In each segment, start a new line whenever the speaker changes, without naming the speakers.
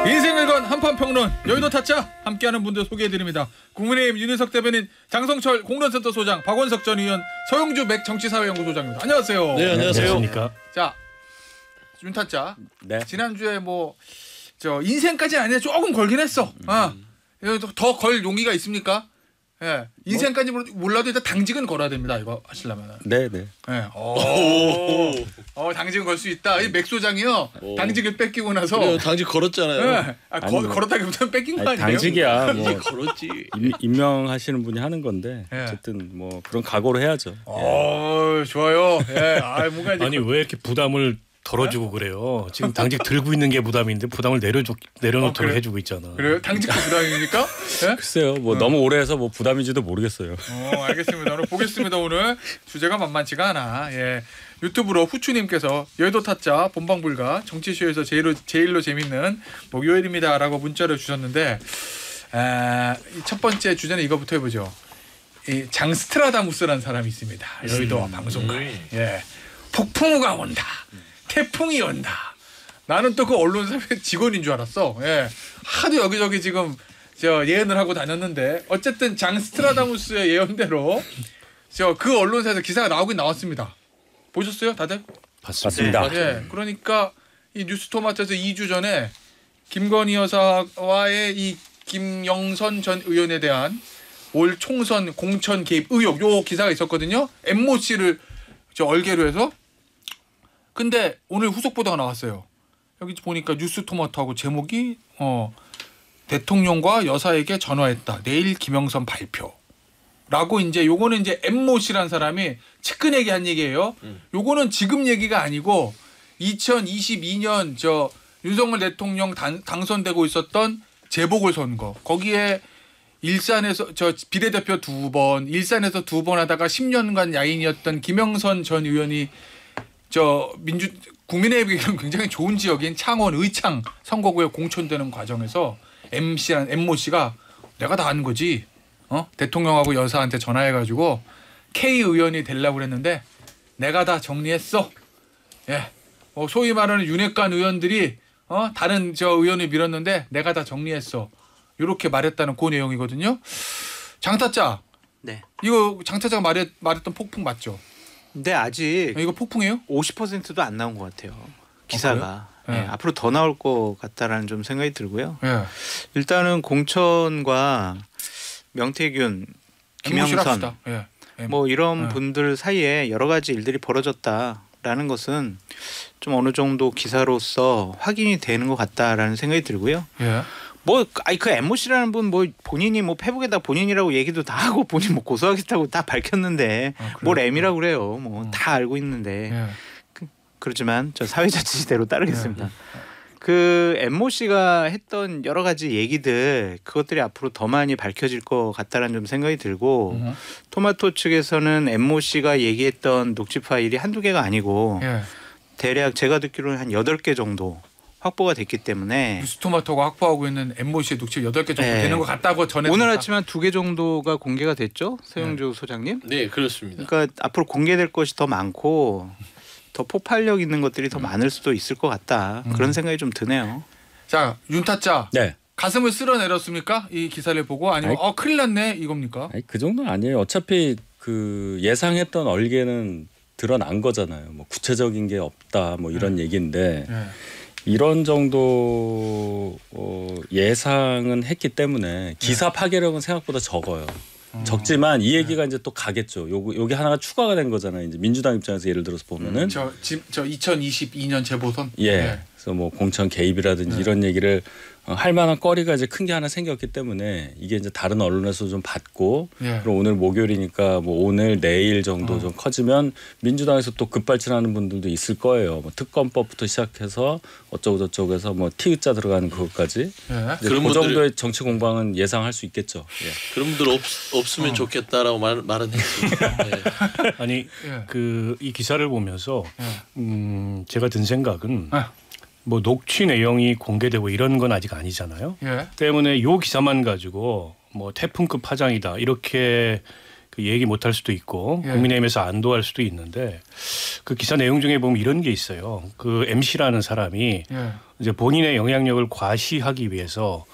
인생을 건 한판평론 여의도 타짜 함께하는 분들 소개해드립니다. 국민의힘 윤희석 대변인, 장성철 공론센터 소장, 박원석 전 의원, 서영주 맥 정치사회연구소장입니다. 안녕하세요.
네, 안녕하세요.
자, 윤타짜.
네.
지난주에 저 인생까지는 아니라 조금 걸긴 했어. 더 걸 용기가 있습니까? 예, 인생까지 몰라도 일단 당직은 걸어야 됩니다. 이거 하시려면.
네.
예. 당직은 걸 수 있다. 이 맥 소장이요. 당직을 뺏기고 나서.
그래요, 당직 걸었잖아요.
예. 걸었다기보다는 뺏긴 거 아니에요?
당직이야.
이제 걸었지.
임명하시는 분이 하는 건데
예.
어쨌든 뭐 그런 각오를 해야죠.
좋아요. 예. 뭔가 이제
아니 왜 이렇게 부담을 덜어주고 그래요? 지금 당직 들고 있는 게 부담인데 부담을 내려놓도록
그래?
해주고 있잖아.
그래요? 당직도 부담입니까? 예?
글쎄요. 뭐 너무 오래 해서 뭐 부담인지도 모르겠어요.
알겠습니다. 오늘 보겠습니다. 오늘 주제가 만만치가 않아. 예. 유튜브로 후추님께서 여의도 타짜 본방 불가 정치쇼에서 제일로 재밌는 목요일입니다라고 문자를 주셨는데 이 첫 번째 주제는 이거부터 해보죠. 이 장스트라다무스라는 사람이 있습니다. 여의도 방송가에. 예. 폭풍우가 온다. 태풍이 온다. 나는 또 그 언론사 직원인 줄 알았어. 예. 하도 여기저기 지금 예언을 하고 다녔는데 어쨌든 장스트라다무스의 예언대로 그 언론사에서 기사가 나오긴 나왔습니다. 보셨어요, 다들?
봤습니다.
예. 그러니까 이 뉴스토마토에서 2주 전에 김건희 여사와의 이 김영선 전 의원에 대한 올 총선 공천 개입 의혹 요 기사가 있었거든요. 엠모 씨를 얼개로 해서. 근데 오늘 후속 보도가 나왔어요. 여기 보니까 뉴스토마토하고 제목이 대통령과 여사에게 전화했다. 내일 김영선 발표라고 이제 요거는 이제 엠모 씨라는 사람이 측근 얘기한 얘기예요. 요거는 지금 얘기가 아니고 2022년 윤석열 대통령 당선되고 있었던 재보궐선거 거기에 일산에서 비례대표 2번, 일산에서 2번 하다가 10년간 야인이었던 김영선 전 의원이 국민의힘에는 굉장히 좋은 지역인 창원 의창 선거구에 공천되는 과정에서 엠모 씨가 내가 다 아는 거지. 대통령하고 여사한테 전화해가지고 K 의원이 되려고 그랬는데 내가 다 정리했어. 예, 소위 말하는 윤핵관 의원들이 다른 의원을 밀었는데 내가 다 정리했어. 이렇게 말했다는 그 내용이거든요. 장타짜.
네.
이거 장타짜가 말했던 폭풍 맞죠?
근데 아직
이거 폭풍이에요?
50%도 안 나온 것 같아요. 기사가.
네.
네, 앞으로 더 나올 것 같다라는 좀 생각이 들고요.
예.
일단은 공천과 명태균, 김영선
예.
뭐 이런
네.
분들 사이에 여러 가지 일들이 벌어졌다라는 것은 좀 어느 정도 기사로서 확인이 되는 것 같다라는 생각이 들고요.
예.
그 엠모 씨라는 분 본인이 페북에다 본인이라고 얘기도 다 하고 본인 고소하겠다고 다 밝혔는데 뭘 M이라고 그래요. 다 알고 있는데
예.
그렇지만 저 사회자치시대로 따르겠습니다. 그 엠모 씨가 했던 여러 가지 얘기들 그것들이 앞으로 더 많이 밝혀질 것 같다라는 좀 생각이 들고 토마토 측에서는 엠모 씨가 얘기했던 녹취 파일이 한두 개가 아니고 대략 제가 듣기로는 한 8개 정도 확보가 됐기 때문에
뉴스토마토가 확보하고 있는 엠모 씨의 녹취 8개 정도 되는 것 같다고 전했습니다.
오늘 아침 한 2개 정도가 공개가 됐죠? 서영주 소장님?
네, 그렇습니다.
그러니까 앞으로 공개될 것이 더 많고 더 폭발력 있는 것들이 더 많을 수도 있을 것 같다. 그런 생각이 좀 드네요.
자, 윤타짜.
네.
가슴을 쓸어내렸습니까? 이 기사를 보고 아니면 큰일 났네 이겁니까?
아니, 그 정도는 아니에요. 어차피 그 예상했던 얼개는 드러난 거잖아요. 뭐 구체적인 게 없다 뭐 이런 얘기인데 이런 정도 예상은 했기 때문에 기사 파괴력은 생각보다 적어요. 적지만 이 얘기가 이제 또 가겠죠. 요게 하나가 추가가 된 거잖아요. 이제 민주당 입장에서 예를 들어서 보면은
저 2022년 재보선.
예. 그래서 뭐 공천 개입이라든지 이런 얘기를 할 만한 거리가 이제 큰 게 하나 생겼기 때문에 이게 이제 다른 언론에서 좀 받고 그리고 오늘 목요일이니까 뭐 오늘 내일 정도 좀 커지면 민주당에서 또 급발진하는 분들도 있을 거예요. 뭐 특검법부터 시작해서 어쩌고 저쩌고 해서 뭐 티읕자 들어가는 그것까지
그런
그 정도의 정치 공방은 예상할 수 있겠죠.
그런 분들 없으면 좋겠다라고 말은 했습니다.
아니 이 기사를 보면서 제가 든 생각은 뭐 녹취 내용이 공개되고 이런 건 아직 아니잖아요. 때문에 요 기사만 가지고 뭐 태풍급 파장이다 이렇게 얘기 못할 수도 있고 국민의힘에서 안도할 수도 있는데 그 기사 내용 중에 보면 이런 게 있어요. 그 MC라는 사람이 이제 본인의 영향력을 과시하기 위해서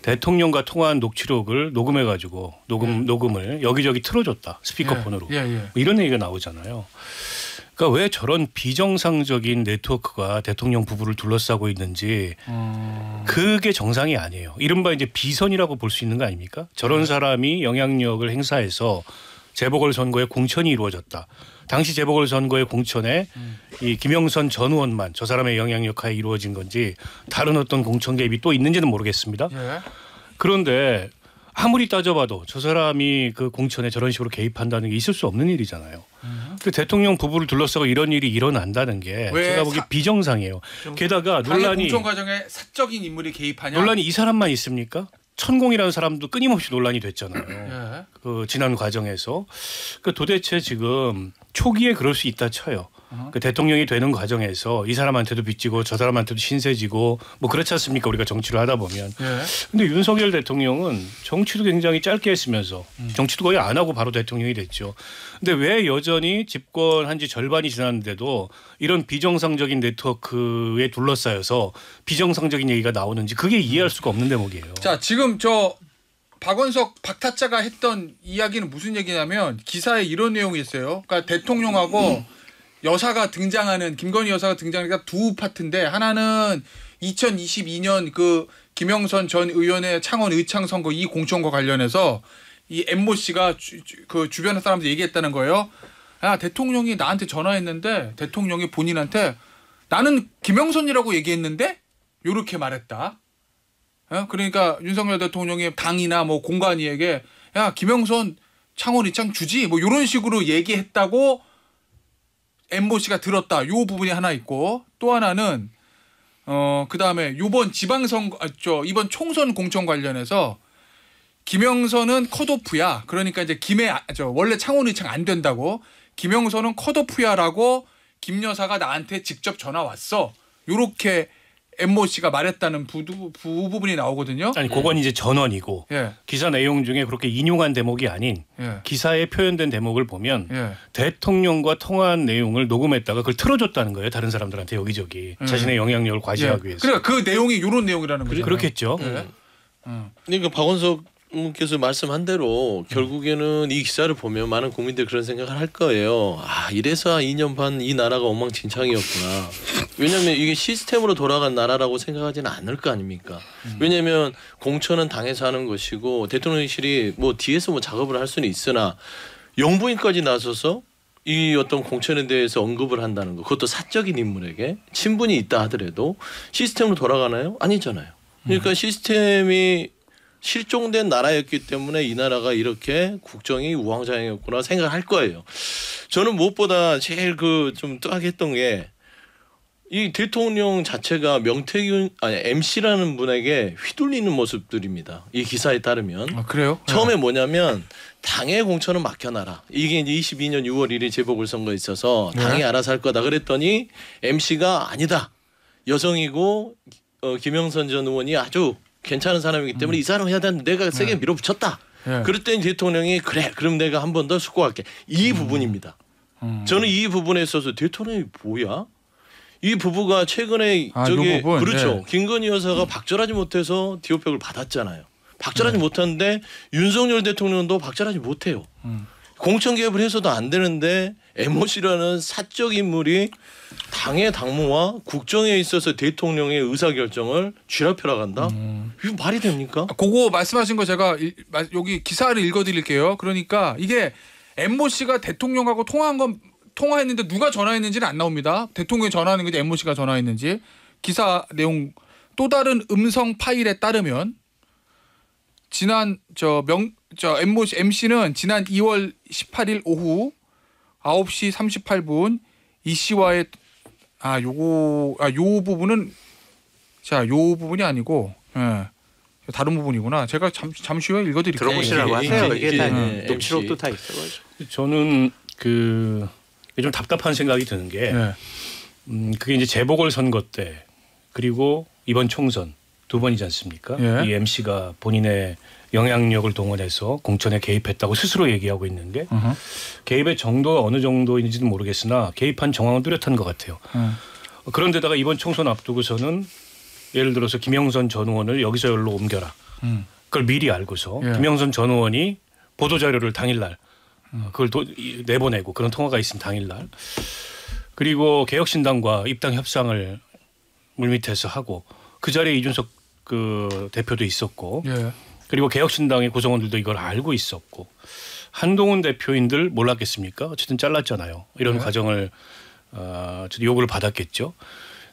대통령과 통화한 녹취록을 녹음해가지고 녹음을 여기저기 틀어줬다 스피커폰으로 뭐 이런 얘기가 나오잖아요. 그러니까 왜 저런 비정상적인 네트워크가 대통령 부부를 둘러싸고 있는지 그게 정상이 아니에요. 이른바 이제 비선이라고 볼 수 있는 거 아닙니까? 저런 사람이 영향력을 행사해서 재보궐선거에 공천이 이루어졌다. 당시 재보궐선거의 공천에 이 김영선 전 의원만 저 사람의 영향력 하에 이루어진 건지 다른 어떤 공천 개입이 또 있는지는 모르겠습니다. 그런데 아무리 따져봐도 저 사람이 그 공천에 저런 식으로 개입한다는 게 있을 수 없는 일이잖아요. 근데 대통령 부부를 둘러싸고 이런 일이 일어난다는 게 제가 보기에 비정상이에요. 게다가 논란이
공천 과정에 사적인 인물이 개입하냐?
논란이 이 사람만 있습니까? 천공이라는 사람도 끊임없이 논란이 됐잖아요. 그 지난 과정에서 그 도대체 지금 초기에 그럴 수 있다 쳐요. 그 대통령이 되는 과정에서 이 사람한테도 빚지고 저 사람한테도 신세지고 뭐 그렇지 않습니까? 우리가 정치를 하다 보면. 근데 윤석열 대통령은 정치도 굉장히 짧게 했으면서 정치도 거의 안 하고 바로 대통령이 됐죠. 근데 왜 여전히 집권한 지 절반이 지났는데도 이런 비정상적인 네트워크에 둘러싸여서 비정상적인 얘기가 나오는지 그게 이해할 수가 없는 대목이에요.
자, 지금 저 박원석 박타짜가 했던 이야기는 무슨 얘기냐면 기사에 이런 내용이 있어요. 그러니까 대통령하고 여사가 등장하는 김건희 여사가 등장하니까 두 파트인데 하나는 2022년 그 김영선 전 의원의 창원 의창 선거 이 공천과 관련해서 이 엠모 씨가 그 주변의 사람들 얘기했다는 거예요. 야, 대통령이 나한테 전화했는데 대통령이 본인한테 나는 김영선이라고 얘기했는데 요렇게 말했다. 그러니까 윤석열 대통령이 당이나 뭐 공관위에게 야, 김영선 창원 의창 주지 뭐 이런 식으로 얘기했다고 엠모 씨가 들었다. 요 부분이 하나 있고 또 하나는 그다음에 요번 지방선거 이번 총선 공천 관련해서 김영선은 컷오프야. 그러니까 이제 원래 창원 의창 안 된다고 김영선은 컷오프야라고 김 여사가 나한테 직접 전화 왔어. 요렇게 엠모 씨가 말했다는 부분이 나오거든요.
아니 그건 이제 전원이고 기사 내용 중에 그렇게 인용한 대목이 아닌 기사에 표현된 대목을 보면 대통령과 통화한 내용을 녹음했다가 그걸 틀어줬다는 거예요. 다른 사람들한테 여기저기 자신의 영향력을 과시하기 위해서.
그러니까 그 내용이 이런 내용이라는 거죠.
그렇겠죠.
그러니까 박원석 께서 말씀한 대로 결국에는 이 기사를 보면 많은 국민들이 그런 생각을 할 거예요. 아, 이래서 2년 반 이 나라가 엉망진창이었구나. 왜냐하면 이게 시스템으로 돌아간 나라라고 생각하지는 않을 거 아닙니까? 왜냐하면 공천은 당에서 하는 것이고 대통령실이 뭐 뒤에서 뭐 작업을 할 수는 있으나 영부인까지 나서서 이 어떤 공천에 대해서 언급을 한다는 거, 그것도 사적인 인물에게 친분이 있다 하더라도 시스템으로 돌아가나요? 아니잖아요. 그러니까 시스템이 실종된 나라였기 때문에 이 나라가 이렇게 국정이 우왕좌왕이었구나 생각할 거예요. 저는 무엇보다 제일 좀 뜨악했던 게 이 대통령 자체가 MC라는 분에게 휘둘리는 모습들입니다. 이 기사에 따르면.
아, 그래요?
처음에 뭐냐면 당의 공천은 맡겨놔라. 이게 이제 22년 6월 1일 재보궐선거에 있어서 당이 알아서 할 거다 그랬더니 MC가 아니다. 여성이고 김영선 전 의원이 아주 괜찮은 사람이기 때문에 이 사람 해야 되는데 내가 세게 밀어붙였다. 그랬더니 대통령이 그래 그럼 내가 한 번 더 숙고할게. 이 부분입니다. 저는 이 부분에 있어서 대통령이 뭐야? 이 부부가 최근에 그렇죠. 김건희 여사가 박절하지 못해서 디오백을 받았잖아요. 박절하지 못하는데 윤석열 대통령도 박절하지 못해요. 공천 개입을 해서도 안 되는데 엠모 씨라는 사적 인물이 당의 당무와 국정에 있어서 대통령의 의사결정을 쥐락펴락 한다? 이거 말이 됩니까?
그거 말씀하신 거 제가 여기 기사를 읽어드릴게요. 그러니까 이게 엠모 씨가 대통령하고 통화했는데 누가 전화했는지는 안 나옵니다. 대통령이 전화하는 건지 엠모 씨가 전화했는지. 기사 내용 또 다른 음성 파일에 따르면 MC는 지난 2월 18일 오후 9시 38분 이 씨와의 요 부분은 요 부분이 아니고 다른 부분이구나. 제가 잠시 후에 읽어드릴게요.
들어보시라고 하세요. 이게 다 녹취록도 다 있어가지고.
저는 좀 답답한 생각이 드는 게 그게 이제 재보궐선거 때 그리고 이번 총선 두 번이지 않습니까? 이 MC가 본인의 영향력을 동원해서 공천에 개입했다고 스스로 얘기하고 있는 게 개입의 정도가 어느 정도인지는 모르겠으나 개입한 정황은 뚜렷한 것 같아요. 그런데다가 이번 총선 앞두고서는 예를 들어서 김영선 전 의원을 여기서 여기로 옮겨라. 그걸 미리 알고서 김영선 전 의원이 보도자료를 당일날 그걸 내보내고 그런 통화가 있으면 당일날 그리고 개혁신당과 입당 협상을 물밑에서 하고 그 자리에 이준석 그 대표도 있었고 그리고 개혁신당의 구성원들도 이걸 알고 있었고 한동훈 대표인들 몰랐겠습니까? 어쨌든 잘랐잖아요. 이런 과정을 요구를 받았겠죠.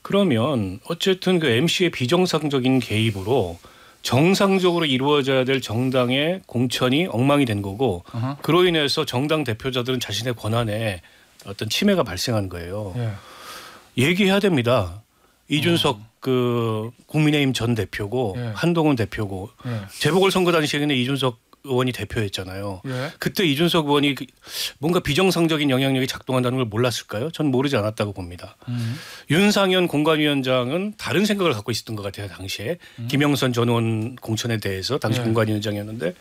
그러면 어쨌든 그 MC의 비정상적인 개입으로 정상적으로 이루어져야 될 정당의 공천이 엉망이 된 거고 그로 인해서 정당 대표자들은 자신의 권한에 어떤 침해가 발생한 거예요. 얘기해야 됩니다. 이준석 그 국민의힘 전 대표고 한동훈 대표고 재보궐선거 당시에는 이준석 의원이 대표였잖아요. 그때 이준석 의원이 뭔가 비정상적인 영향력이 작동한다는 걸 몰랐을까요? 전 모르지 않았다고 봅니다. 윤상현 공관위원장은 다른 생각을 갖고 있었던 것 같아요. 당시에 김영선 전 의원 공천에 대해서 당시 공관위원장이었는데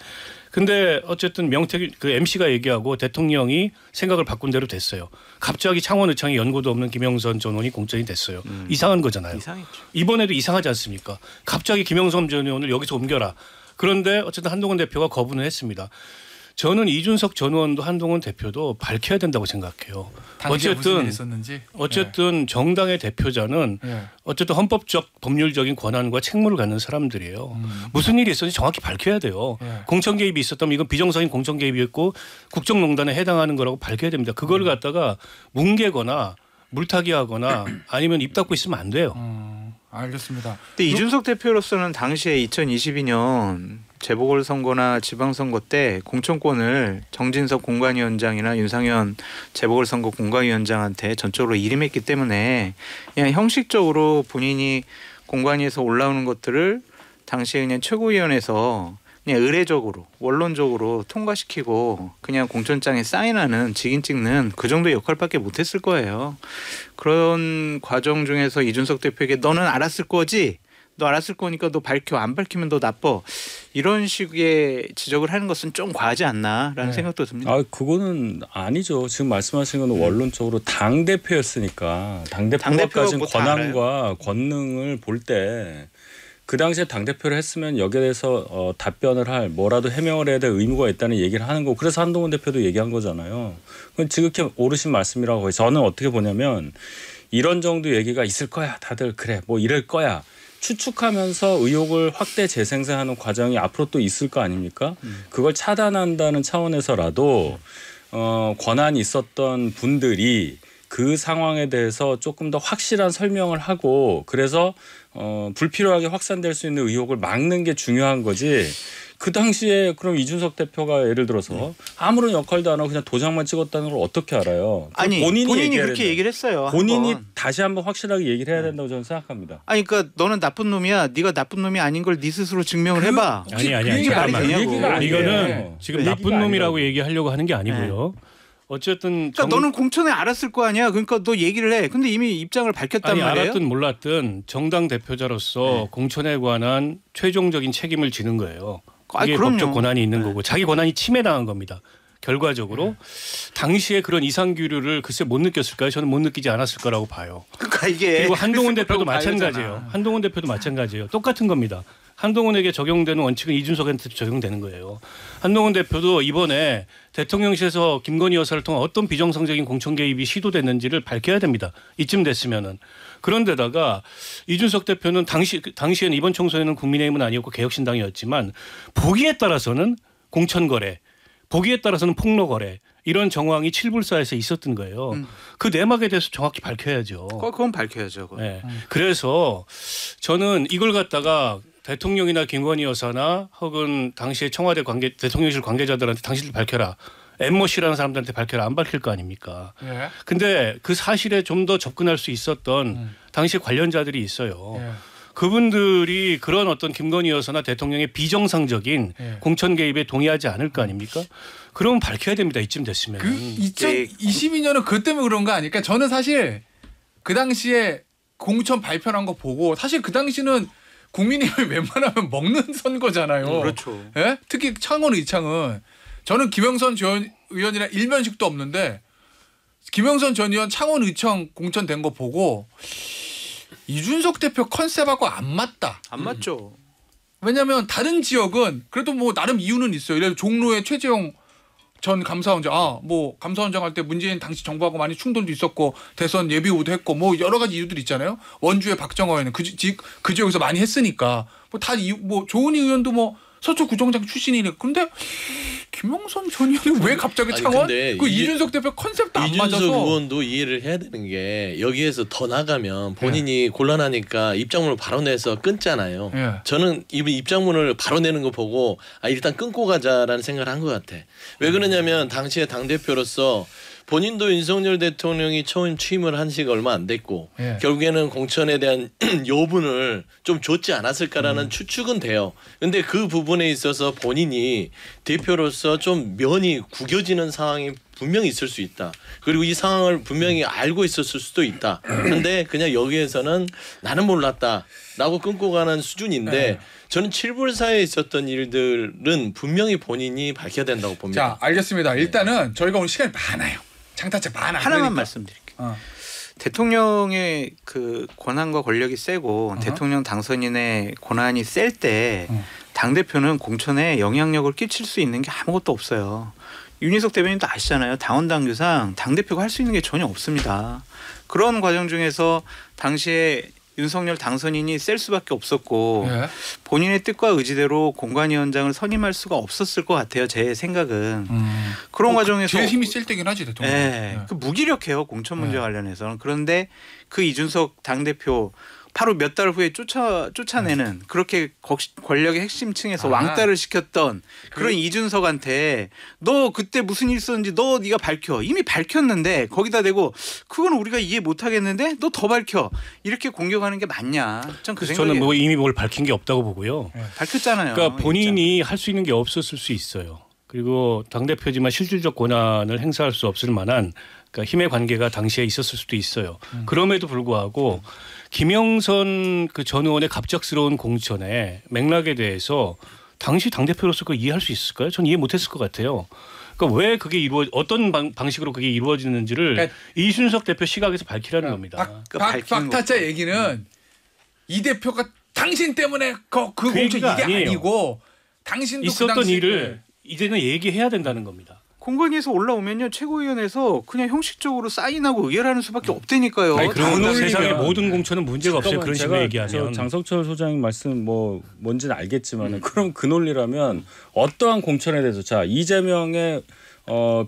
근데 어쨌든 명태균 그 MC가 얘기하고 대통령이 생각을 바꾼 대로 됐어요. 갑자기 창원의창에 연고도 없는 김영선 전 의원이 공천이 됐어요. 이상한 거잖아요.
이상했죠.
이번에도 이상하지 않습니까? 갑자기 김영선 전 의원을 여기서 옮겨라. 그런데 어쨌든 한동훈 대표가 거부는 했습니다. 저는 이준석 전 의원도 한동훈 대표도 밝혀야 된다고 생각해요. 어쨌든 정당의 대표자는 어쨌든 헌법적 법률적인 권한과 책무를 갖는 사람들이에요. 무슨 일이 있었는지 정확히 밝혀야 돼요. 공천 개입이 있었다면 이건 비정상인 공천 개입이었고 국정농단에 해당하는 거라고 밝혀야 됩니다. 그걸 갖다가 뭉개거나 물타기하거나 아니면 입 닫고 있으면 안 돼요.
알겠습니다.
근데 이준석 대표로서는 당시에 2022년 재보궐선거나 지방선거 때 공천권을 정진석 공관위원장이나 윤상현 재보궐선거 공관위원장한테 전적으로 일임했기 때문에 그냥 형식적으로 본인이 공관위에서 올라오는 것들을 당시에 그냥 최고위원회에서 그냥 의례적으로 원론적으로 통과시키고 그냥 공천장에 사인하는 직인 찍는 그 정도의 역할밖에 못했을 거예요. 그런 과정 중에서 이준석 대표에게 너는 알았을 거지? 너 알았을 거니까 너 밝혀. 안 밝히면 너 나빠. 이런 식의 지적을 하는 것은 좀 과하지 않나라는 생각도 듭니다.
아, 그거는 아니죠. 지금 말씀하신 건 원론적으로 당 대표였으니까 당 대표가 가진 권한과 권능을 볼 때 그 당시에 당대표를 했으면 여기에 대해서 답변을 할 뭐라도 해명을 해야 될 의무가 있다는 얘기를 하는 거고 그래서 한동훈 대표도 얘기한 거잖아요. 그건 지극히 옳으신 말씀이라고 해요. 저는 어떻게 보냐면 이런 정도 얘기가 있을 거야. 다들 그래 뭐 이럴 거야. 추측하면서 의혹을 확대 재생산하는 과정이 앞으로 또 있을 거 아닙니까? 그걸 차단한다는 차원에서라도 권한이 있었던 분들이 그 상황에 대해서 조금 더 확실한 설명을 하고 그래서 불필요하게 확산될 수 있는 의혹을 막는 게 중요한 거지. 그 당시에 그럼 이준석 대표가 예를 들어서 아무런 역할도 안 하고 그냥 도장만 찍었다는 걸 어떻게 알아요?
아니 본인이 그렇게 얘기를 했어요.
본인이 다시 한번 확실하게 얘기를 해야 된다고 저는 생각합니다.
아니 그러니까 너는 나쁜 놈이야. 네가 나쁜 놈이 아닌 걸 네 스스로 증명을 해봐.
아니 잠깐만. 이거는 지금 나쁜 놈이라고
아니라고.
얘기하려고 하는 게 아니고요. 어쨌든
그러니까 너는 공천에 알았을 거 아니야. 그러니까 너 얘기를 해. 근데 이미 입장을 밝혔단 말이에요.
알았든 몰랐든 정당 대표자로서 공천에 관한 최종적인 책임을 지는 거예요. 그게 법적 권한이 있는 거고 자기 권한이 침해당한 겁니다. 결과적으로 당시에 그런 이상규류를 글쎄 못 느꼈을까요? 저는 못 느끼지 않았을 거라고 봐요.
그러니까 이게
그리고 한동훈 대표도 마찬가지예요. 한동훈 대표도 마찬가지예요. 똑같은 겁니다. 한동훈에게 적용되는 원칙은 이준석한테 적용되는 거예요. 한동훈 대표도 이번에 대통령실에서 김건희 여사를 통한 어떤 비정상적인 공천 개입이 시도됐는지를 밝혀야 됩니다. 이쯤 됐으면은. 그런데다가 이준석 대표는 당시에는 이번 총선에는 국민의힘은 아니었고 개혁신당이었지만 보기에 따라서는 공천거래, 보기에 따라서는 폭로거래 이런 정황이 칠불사에서 있었던 거예요. 그 내막에 대해서 정확히 밝혀야죠.
그건 밝혀야죠. 그건.
네. 그래서 저는 이걸 갖다가 대통령이나 김건희 여사나 혹은 당시에 청와대 대통령실 관계자들한테 당신들 밝혀라. 엠모 씨라는 사람들한테 밝혀라. 안 밝힐 거 아닙니까? 근데 그 사실에 좀 더 접근할 수 있었던 당시 관련자들이 있어요. 그분들이 그런 어떤 김건희 여사나 대통령의 비정상적인 공천 개입에 동의하지 않을 거 아닙니까? 그러면 밝혀야 됩니다. 이쯤 됐으면.
2022년은 그 때문에 그런 거 아닐까? 저는 사실 그 당시에 공천 발표한 거 보고 사실 그 당시는 국민의힘이 웬만하면 먹는 선거잖아요.
그렇죠.
예? 특히 창원 의창은 저는 김영선 전 의원이랑 일면식도 없는데 김영선 전 의원 창원 의청 공천된 거 보고 이준석 대표 컨셉하고 안 맞다.
안 맞죠.
왜냐하면 다른 지역은 그래도 뭐 나름 이유는 있어요. 예를 들어 종로의 최재형 전 감사원장, 뭐 감사원장 할 때 문재인 당시 정부하고 많이 충돌도 있었고 대선 예비 후보도 했고 뭐 여러 가지 이유들이 있잖아요. 원주의 박정화에는 그 지역에서 많이 했으니까 뭐 조은희 의원도 뭐 서초 구청장 출신이니까. 근데 김영선 전 의원이 왜 갑자기 창원? 그 이준석 대표 컨셉도 안 맞아서.
이준석 의원도 이해를 해야 되는 게 여기에서 더 나가면 본인이 곤란하니까 입장문을 바로 내서 끊잖아요. 저는 이 입장문을 바로 내는 거 보고 일단 끊고 가자라는 생각을 한 것 같아. 왜 그러냐면 당시에 당대표로서 본인도 윤석열 대통령이 처음 취임을 한 지가 얼마 안 됐고 결국에는 공천에 대한 여분을 좀 줬지 않았을까라는 추측은 돼요. 근데 그 부분에 있어서 본인이 대표로서 좀 면이 구겨지는 상황이 분명히 있을 수 있다. 그리고 이 상황을 분명히 알고 있었을 수도 있다. 근데 그냥 여기에서는 나는 몰랐다라고 끊고 가는 수준인데 저는 7불사에 있었던 일들은 분명히 본인이 밝혀야 된다고 봅니다.
자, 알겠습니다. 일단은 저희가 오늘 시간이 많아요. 장타책 많아.
하나만
그러니까.
말씀드릴게요. 대통령의 그 권한과 권력이 세고 대통령 당선인의 권한이 셀 때 당대표는 공천에 영향력을 끼칠 수 있는 게 아무것도 없어요. 윤희석 대변인도 아시잖아요. 당원 당규상 당대표가 할 수 있는 게 전혀 없습니다. 그런 과정 중에서 당시에 윤석열 당선인이 셀 수밖에 없었고 본인의 뜻과 의지대로 공관위원장을 선임할 수가 없었을 것 같아요. 제 생각은. 그런 과정에서
제일 힘이 셀 때긴 하지 대통령.
그 무기력해요. 공천 문제 관련해서는. 그런데 그 이준석 당대표 바로 몇 달 후에 쫓아내는 그렇게 권력의 핵심층에서 왕따를 시켰던 그런 이준석한테 너 그때 무슨 일 있었는지 네가 밝혀. 이미 밝혔는데 거기다 대고 그건 우리가 이해 못하겠는데 너 더 밝혀. 이렇게 공격하는 게 맞냐.
저는 뭐 이미 뭘 밝힌 게 없다고 보고요.
밝혔잖아요.
그러니까 본인이 할 수 있는 게 없었을 수 있어요. 그리고 당대표지만 실질적 권한을 행사할 수 없을 만한 그러니까 힘의 관계가 당시에 있었을 수도 있어요. 그럼에도 불구하고 김영선 그 전 의원의 갑작스러운 공천의 맥락에 대해서 당시 당대표로서 그걸 이해할 수 있을까요? 전 이해 못했을 것 같아요. 그러니까 왜 그게 어떤 방식으로 그게 이루어지는지를 그러니까 이준석 대표 시각에서 밝히라는 겁니다.
박타짜 얘기는 이 대표가 당신 때문에 그 공천 이게 아니고 당신도
있었던
그
일을 이제는 얘기해야 된다는 겁니다.
공관위에서 올라오면요 최고위원회에서 그냥 형식적으로 사인하고 의결하는 수밖에 없다니까요.
그런 세상의 모든 공천은 문제가 없어요. 그런 식으로 얘기하면.
장성철 소장님 말씀 뭐 뭔지는 알겠지만 그럼 그 논리라면 어떠한 공천에 대해서 자 이재명의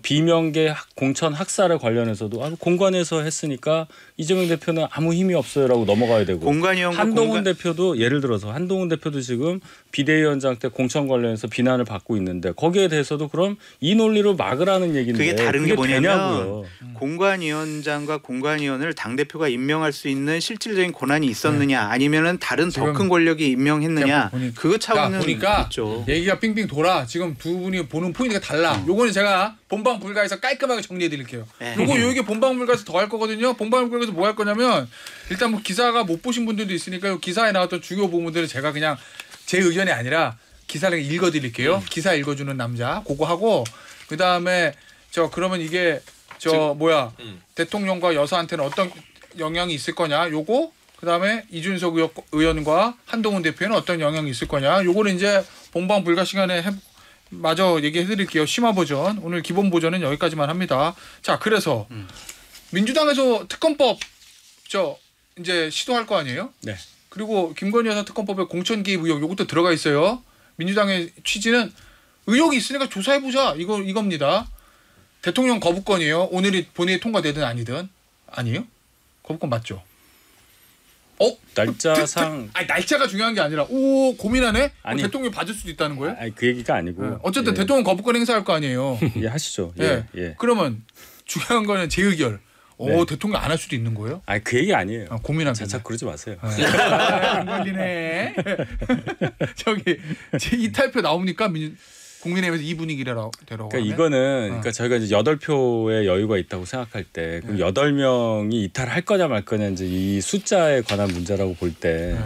비명계 공천 학살에 관련해서도 공관에서 했으니까 이재명 대표는 아무 힘이 없어요라고 넘어가야 되고 한동훈 대표도 예를 들어서 한동훈 대표도 지금 비대위원장 때 공천 관련해서 비난을 받고 있는데 거기에 대해서도 그럼 이 논리로 막으라는 얘기인데
그게 다른 게 뭐냐면
되냐고요.
공관위원장과 공관위원을 당대표가 임명할 수 있는 실질적인 권한이 있었느냐 아니면은 다른 더 큰 권력이 임명했느냐 그거 차원은
보니까
있죠.
얘기가 빙빙 돌아. 지금 두 분이 보는 포인트가 달라. 요거는 제가 본방 불가에서 깔끔하게 정리해 드릴게요. 요거 여기 본방 불가에서 더 할 거거든요. 본방 불가에서 뭐 할 거냐면 일단 뭐 기사가 못 보신 분들도 있으니까 요 기사에 나왔던 주요 부분들을 제가 그냥 제 의견이 아니라 기사를 읽어 드릴게요. 기사 읽어 주는 남자 그거 하고 그다음에 그러면 이게 대통령과 여사한테는 어떤 영향이 있을 거냐 요거 그다음에 이준석 의원과 한동훈 대표에는 어떤 영향이 있을 거냐 요거는 이제 본방 불가 시간에 마저 얘기해 드릴게요. 심화 버전. 오늘 기본 버전은 여기까지만 합니다. 자, 그래서 민주당에서 특검법 이제 시도할 거 아니에요?
네.
그리고 김건희 여사 특검법에 공천 개입 의혹 요것도 들어가 있어요. 민주당의 취지는 의혹이 있으니까 조사해 보자. 이겁니다. 대통령 거부권이에요. 오늘이 본회의 통과되든 아니든. 아니에요? 거부권 맞죠?
날짜상
날짜가 중요한 게 아니라 고민하네. 대통령이 받을 수도 있다는 거예요?
그 얘기가 아니고
어쨌든 대통령 거부권 행사할 거 아니에요.
예, 하시죠.
그러면 중요한 거는 재의결. 대통령 안 할 수도 있는 거예요?
그 얘기 아니에요.
고민하게.
자꾸 그러지 마세요.
안 걸리네. 이탈표 나옵니까? 국민의힘에서 이 분위기라고.
그러니까 이거는 그러니까 저희가 이제 8표의 여유가 있다고 생각할 때 그럼 8명이 이탈할 거냐 말 거냐 이제 이 숫자에 관한 문제라고 볼 때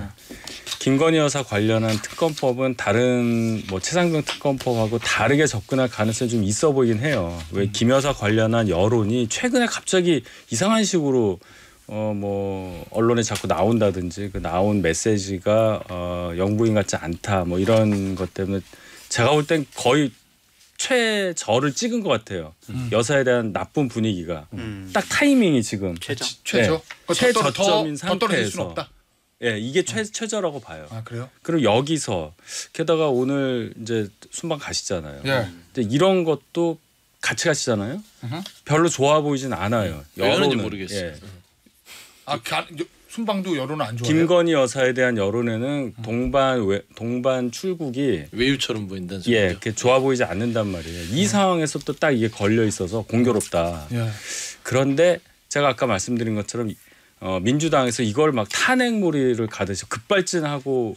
김건희 여사 관련한 특검법은 다른 뭐 최상병 특검법하고 다르게 접근할 가능성이 좀 있어 보이긴 해요. 왜 김 여사 관련한 여론이 최근에 갑자기 이상한 식으로 뭐 언론에 자꾸 나온다든지 그 나온 메시지가 영부인 같지 않다 뭐 이런 것 때문에 제가 볼 땐 거의 최저를 찍은 것 같아요. 여사에 대한 나쁜 분위기가 딱 타이밍이 지금
최저.
네. 최저점인
더 떨어질 수는
상태에서
없다.
예, 이게 최저라고 봐요.
아 그래요?
그리고 여기서 게다가 오늘 이제 순방 가시잖아요.
예.
이제 이런 것도 같이 가시잖아요. 별로 좋아 보이진 않아요.
왜 그런지
여론은.
모르겠어요.
예.
순방도 여론은 안 좋아요.
김건희 여사에 대한 여론에는 동반 출국이
외유처럼 보인다는 소리죠.
예, 그렇게 좋아 보이지 않는단 말이에요. 이 상황에서 또 딱 이게 걸려 있어서 공교롭다.
예.
그런데 제가 아까 말씀드린 것처럼 민주당에서 이걸 막 탄핵몰이를 가듯이 급발진하고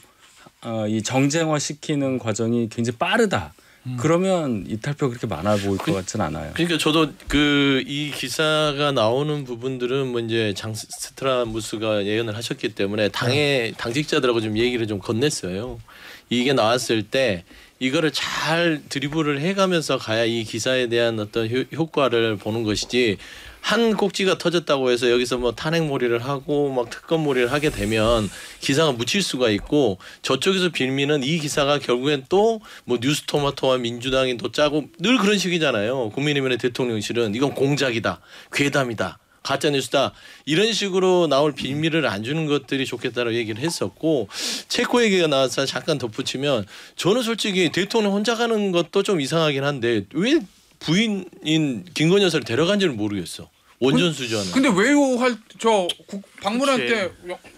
이 정쟁화 시키는 과정이 굉장히 빠르다. 그러면 이탈표 그렇게 많아 보일 것 같진 않아요.
그러니까 저도 이 기사가 나오는 부분들은 뭐 이제 장 스트라무스가 예언을 하셨기 때문에 당직자들하고 좀 얘기를 좀 건넸어요. 이게 나왔을 때 이거를 잘 드리블을 해가면서 가야 이 기사에 대한 어떤 효과를 보는 것이지. 한 꼭지가 터졌다고 해서 여기서 뭐 탄핵몰이를 하고 막 특검몰이를 하게 되면 기사가 묻힐 수가 있고 저쪽에서 빌미는 이 기사가 결국엔 또 뭐 뉴스토마토와 민주당이 또 짜고 늘 그런 식이잖아요. 국민의힘의 대통령실은 이건 공작이다, 괴담이다, 가짜뉴스다 이런 식으로 나올 빌미를 안 주는 것들이 좋겠다라고 얘기를 했었고 체코 얘기가 나와서 잠깐 덧붙이면 저는 솔직히 대통령 혼자 가는 것도 좀 이상하긴 한데 왜 부인인 김건희 여사를 데려간지를 모르겠어. 원전 수주하는.
근데 외유할 방문할 때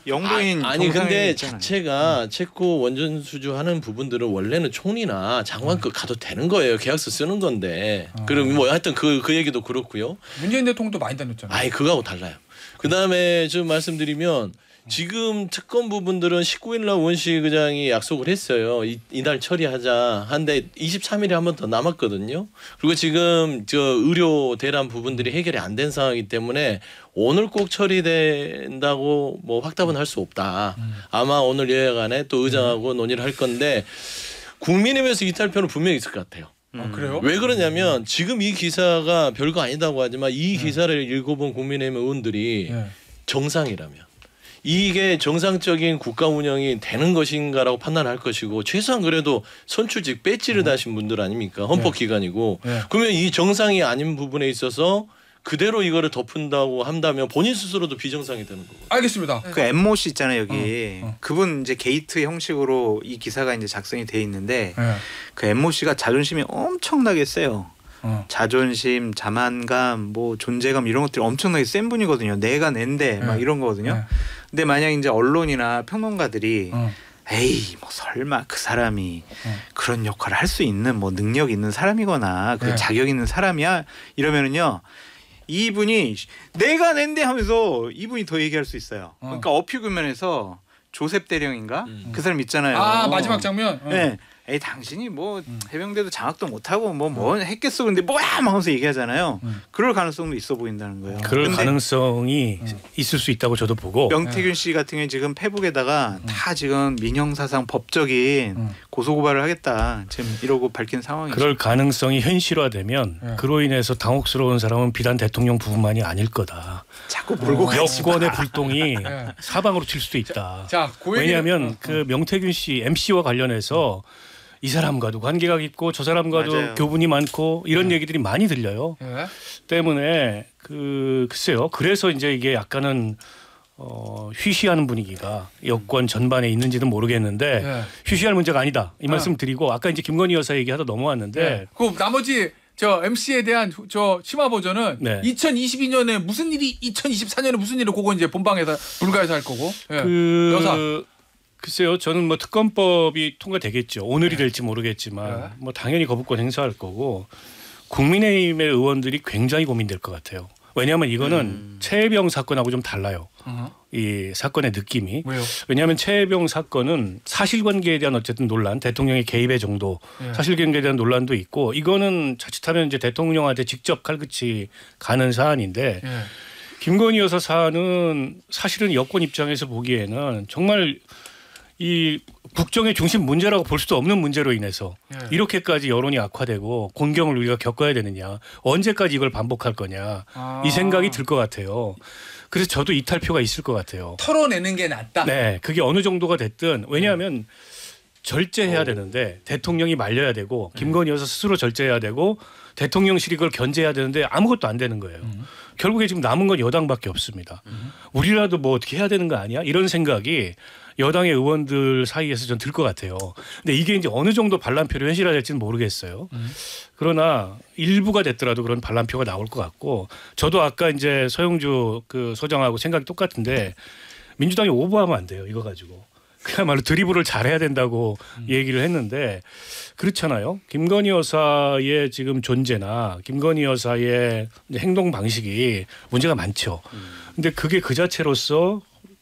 영부인
아니 근데
있잖아요.
자체가 체코 원전 수주하는 부분들은 원래는 총리나 장관급 가도 되는 거예요. 계약서 쓰는 건데. 그럼 뭐 하여튼 그 얘기도 그렇고요.
문재인 대통령도 많이 다녔잖아요.
아니 그거하고 달라요. 그다음에 좀 말씀드리면 지금 특검 부분들은 19일 날 원시 의장이 약속을 했어요. 이날 처리하자. 한데 23일에 한 번 더 남았거든요. 그리고 지금 의료 대란 부분들이 해결이 안 된 상황이기 때문에 오늘 꼭 처리된다고 뭐 확답은 할 수 없다. 아마 오늘 여야간에 또 의장하고 논의를 할 건데 국민의힘에서 이탈표는 분명히 있을 것 같아요.
그래요?
왜 그러냐면 지금 이 기사가 별거 아니다고 하지만 이 기사를 읽어본 국민의힘 의원들이 정상이라면 이게 정상적인 국가 운영이 되는 것인가라고 판단할 것이고 최소한 그래도 선출직 배지를 다신 분들 아닙니까? 헌법기관이고 그러면 이 정상이 아닌 부분에 있어서 그대로 이거를 덮은다고 한다면 본인 스스로도 비정상이 되는 거거든요.
알겠습니다.
그 엠모 씨 있잖아요 여기 그분 이제 게이트 형식으로 이 기사가 이제 작성이 돼 있는데 그 엠모 씨가 자존심이 엄청나게 세요. 자존심, 자만감, 뭐 존재감 이런 것들이 엄청나게 센 분이거든요. 내가 낸데 막 이런 거거든요. 근데 만약 이제 언론이나 평론가들이 에이 뭐 설마 그 사람이 그런 역할을 할 수 있는 뭐 능력 있는 사람이거나 그 자격 있는 사람이야 이러면은요. 이분이 내가 낸데 하면서 이분이 더 얘기할 수 있어요. 그러니까 어필 국면에서 조셉 대령인가 그 사람 있잖아요.
아 마지막 장면.
네. 에이 당신이 뭐 해병대도 장악도 못하고 뭐 했겠어 근데 뭐야 막 하면서 얘기하잖아요. 그럴 가능성도 있어 보인다는 거예요.
그럴 가능성이 있을 수 있다고 저도 보고
명태균 씨 같은 경우에 지금 페북에다가 다 지금 민형사상 법적인 고소고발을 하겠다 지금 이러고 밝힌 상황이죠.
그럴 가능성이 현실화되면 그로 인해서 당혹스러운 사람은 비단 대통령뿐만이 아닐 거다.
자꾸 몰고 가지
여권의 불똥이 사방으로 칠 수도 있다.
자,
왜냐하면 그 명태균 씨 MC와 관련해서 이 사람과도 관계가 있고 저 사람과도
맞아요.
교분이 많고 이런 얘기들이 많이 들려요. 때문에 글쎄요. 그래서 이제 이게 약간은 휴시하는 분위기가 여권 전반에 있는지는 모르겠는데 휴시할 문제가 아니다. 이 말씀 드리고 아까 이제 김건희 여사 얘기하다 넘어왔는데
그 나머지 MC에 대한 심화 버전은 2022년에 무슨 일이 2024년에 무슨 일을 그거 이제 본방에서 불가에서 할 거고. 여사.
글쎄요. 저는 뭐 특검법이 통과되겠죠. 오늘이 될지 모르겠지만 뭐 당연히 거부권 행사할 거고 국민의힘의 의원들이 굉장히 고민될 것 같아요. 왜냐하면 이거는 최혜병 사건하고 좀 달라요. 이 사건의 느낌이.
왜요?
왜냐하면 최혜병 사건은 사실관계에 대한 어쨌든 논란, 대통령의 개입의 정도, 사실관계에 대한 논란도 있고 이거는 자칫하면 이제 대통령한테 직접 칼끝이 가는 사안인데 김건희 여사 사안은 사실은 여권 입장에서 보기에는 정말 이 국정의 중심 문제라고 볼 수도 없는 문제로 인해서 이렇게까지 여론이 악화되고 곤경을 우리가 겪어야 되느냐 언제까지 이걸 반복할 거냐 이 생각이 들 것 같아요. 그래서 저도 이탈표가 있을 것 같아요.
털어내는 게 낫다.
네, 그게 어느 정도가 됐든 왜냐하면 절제해야 되는데 대통령이 말려야 되고 김건희 여사 스스로 절제해야 되고 대통령실이 그걸 견제해야 되는데 아무것도 안 되는 거예요. 결국에 지금 남은 건 여당밖에 없습니다. 우리라도 뭐 어떻게 해야 되는 거 아니야? 이런 생각이 여당의 의원들 사이에서 전 들 것 같아요. 근데 이게 이제 어느 정도 반란표로 현실화될지는 모르겠어요. 그러나 일부가 됐더라도 그런 반란표가 나올 것 같고 저도 아까 이제 서영주 그 소장하고 생각이 똑같은데 민주당이 오버하면 안 돼요. 이거 가지고. 그야말로 드리블을 잘해야 된다고 얘기를 했는데 그렇잖아요. 김건희 여사의 지금 존재나 김건희 여사의 행동 방식이 문제가 많죠. 근데 그게 그 자체로서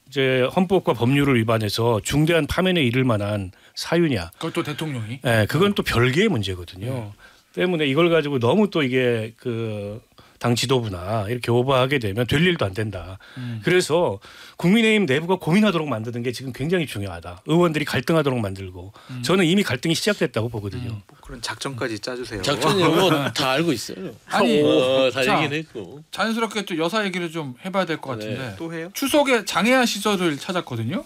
이제 헌법과 법률을 위반해서 중대한 파면에 이를 만한 사유냐.
그것도 대통령이.
네, 그건 또 별개의 문제거든요. 때문에 이걸 가지고 너무 또 이게 그 당 지도부나 이렇게 오버하게 되면 될 일도 안 된다. 그래서 국민의힘 내부가 고민하도록 만드는 게 지금 굉장히 중요하다. 의원들이 갈등하도록 만들고 저는 이미 갈등이 시작됐다고 보거든요.
뭐 그런 작전까지 짜주세요.
작전이 뭐다 알고 있어요.
아니,
다
자,
얘기는 했고.
자연스럽게 또 여사 얘기를 좀 해봐야 될 것 같은데.
네.
또 해요?
추석에 장애한 시설을 찾았거든요.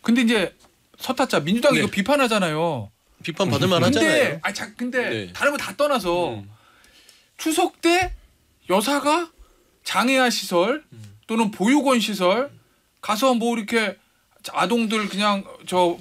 근데 이제 서타자 민주당이
네.
이거 비판하잖아요.
비판 받을 만하잖아요.
근데
네.
다른 거 다 떠나서 추석 때 여사가 장애아 시설 또는 보육원 시설 가서 뭐 이렇게 아동들 그냥 저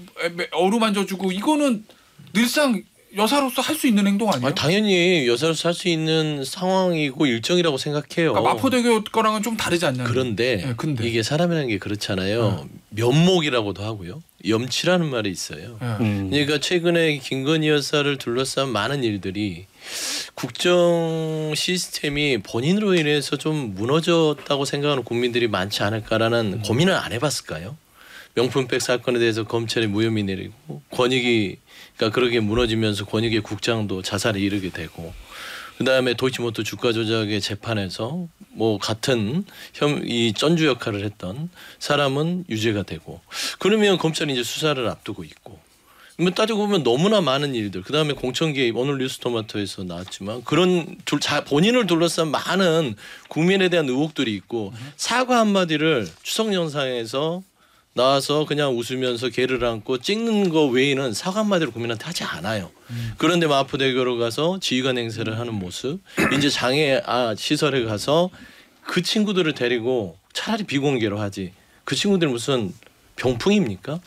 어루만져주고 이거는 늘상 여사로서 할 수 있는 행동 아니에요?
당연히 여사로서 할 수 있는 상황이고 일정이라고 생각해요.
그러니까 마포대교 거랑은 좀 다르지 않냐?
그런데
네, 근데.
이게 사람이라는 게 그렇잖아요. 면목이라고도 하고요. 염치라는 말이 있어요. 그러니까 최근에 김건희 여사를 둘러싼 많은 일들이 국정 시스템이 본인으로 인해서 좀 무너졌다고 생각하는 국민들이 많지 않을까라는 고민을 안 해봤을까요? 명품백 사건에 대해서 검찰이 무혐의 내리고 권익위가 그렇게 무너지면서 권익위 국장도 자살에 이르게 되고 그다음에 도이치모터 주가 조작의 재판에서 뭐 같은 이 전주 역할을 했던 사람은 유죄가 되고 그러면 검찰이 이제 수사를 앞두고 있고 따지고 보면 너무나 많은 일들 그다음에 공천 개입 오늘 뉴스토마토에서 나왔지만 그런 본인을 둘러싼 많은 국민에 대한 의혹들이 있고 사과 한마디를 추석 영상에서 나와서 그냥 웃으면서 개를 안고 찍는 거 외에는 사과 한마디로 국민한테 하지 않아요. 그런데 마포대교로 가서 지휘관 행세를 하는 모습 이제 장애 시설에 가서 그 친구들을 데리고 차라리 비공개로 하지 그 친구들이 무슨 병풍입니까?